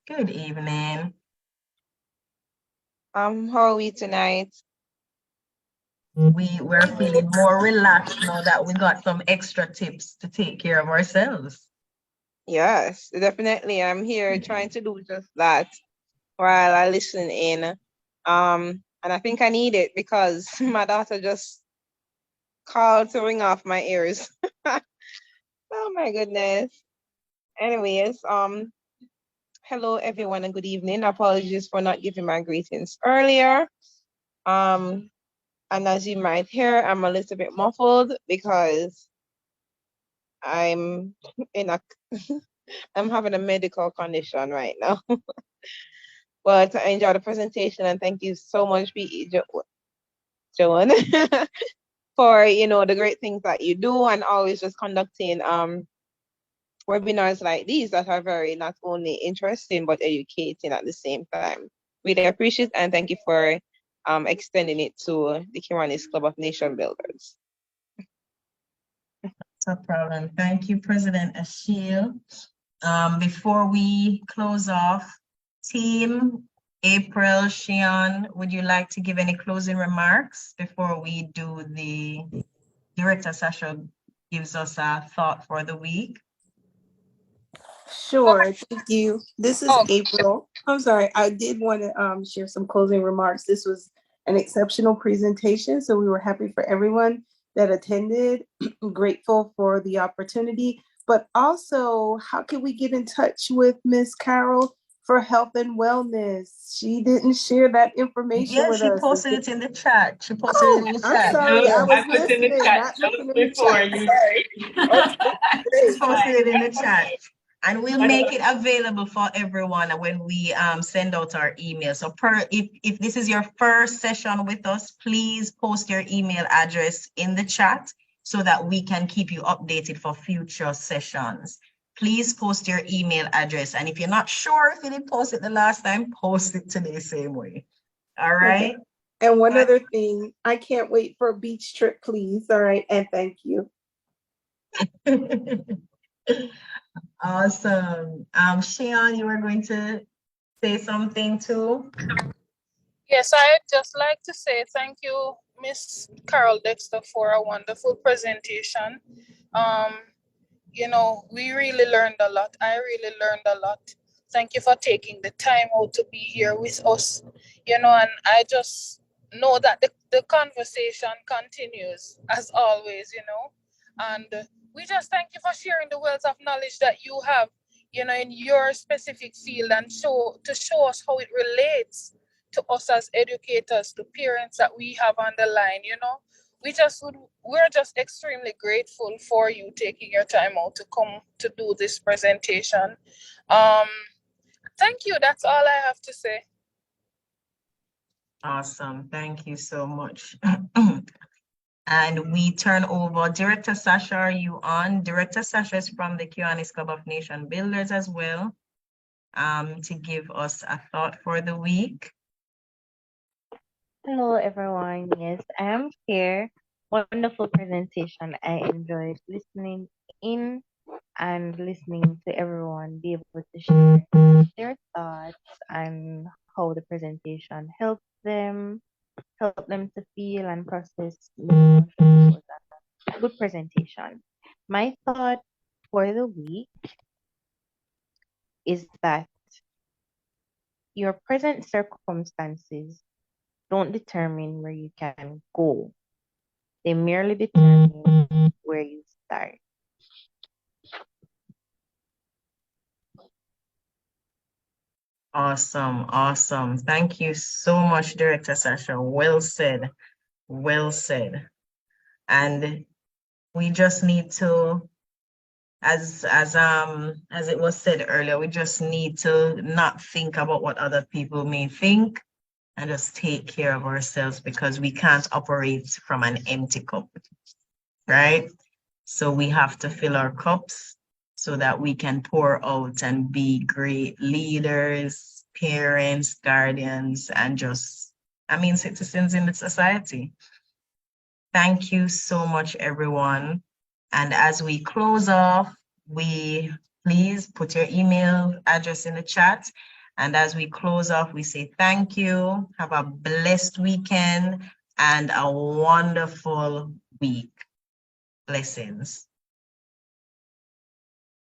Good evening. How are we tonight? We're feeling more relaxed now that we got some extra tips to take care of ourselves. Yes, definitely. I'm here trying to do just that while I listen in. And I think I need it because my daughter just called to ring off my ears. Oh my goodness. Anyways, hello everyone and good evening. Apologies for not giving my greetings earlier. And as you might hear, I'm a little bit muffled because I'm in a I'm having a medical condition right now. But I enjoyed the presentation and thank you so much, Joan, for the great things that you do and always just conducting webinars like these that are very not only interesting but educating at the same time. Really appreciate and thank you for extending it to the Kiwanis Club of Nation Builders. No problem. Thank you, President Ashil. Before we close off, team April, Shion, would you like to give any closing remarks before we do the Director Sasha gives us a thought for the week? Sure, thank you. This is Oh. April. I'm sorry, I did want to share some closing remarks. This was an exceptional presentation, so we were happy for everyone that attended, grateful for the opportunity, but also how can we get in touch with Miss Carol for health and wellness? She didn't share that information Yeah, with she us. posted it in the chat. She posted it in the I'm chat. sorry, I was I put in the listening, chat not just looking in the before chat. you. Sorry. Okay, She great. posted it in the chat. And we'll But- make it available for everyone when we send out our email. So if this is your first session with us, please post your email address in the chat so that we can keep you updated for future sessions. Please post your email address. And if you're not sure if you did post it the last time, post it today same way. All right. Okay. And one other thing, I can't wait for a beach trip, please. All right. And thank you. Awesome. Shion, you were going to say something too? Yes, I'd just like to say thank you, Miss Carol Dexter, for a wonderful presentation. We really learned a lot. I really learned a lot. Thank you for taking the time out to be here with us. And I just know that the conversation continues as always, and we just thank you for sharing the wealth of knowledge that you have, in your specific field and show us how it relates to us as educators, to parents that we have on the line, we're just extremely grateful for you taking your time out to come to do this presentation. Thank you. That's all I have to say. Awesome. Thank you so much. And we turn over. Director Sasha, are you on? Director Sasha is from the Kiwanis Club of Nation Builders as well, to give us a thought for the week. Hello, everyone. Yes, I am here. Wonderful presentation. I enjoyed listening in and listening to everyone be able to share their thoughts and how the presentation helped them to feel and process the emotions. It was a good presentation. My thought for the week is that your present circumstances don't determine where you can go. They merely determine where you start. Awesome, awesome. Thank you so much, Director Sasha. Well said, well said. And we just need to, as it was said earlier, we just need to not think about what other people may think and just take care of ourselves, because we can't operate from an empty cup, right? So we have to fill our cups so that we can pour out and be great leaders, parents, guardians, and just, citizens in the society. Thank you so much, everyone. And as we close off, please put your email address in the chat. And as we close off, we say thank you. Have a blessed weekend and a wonderful week. Blessings.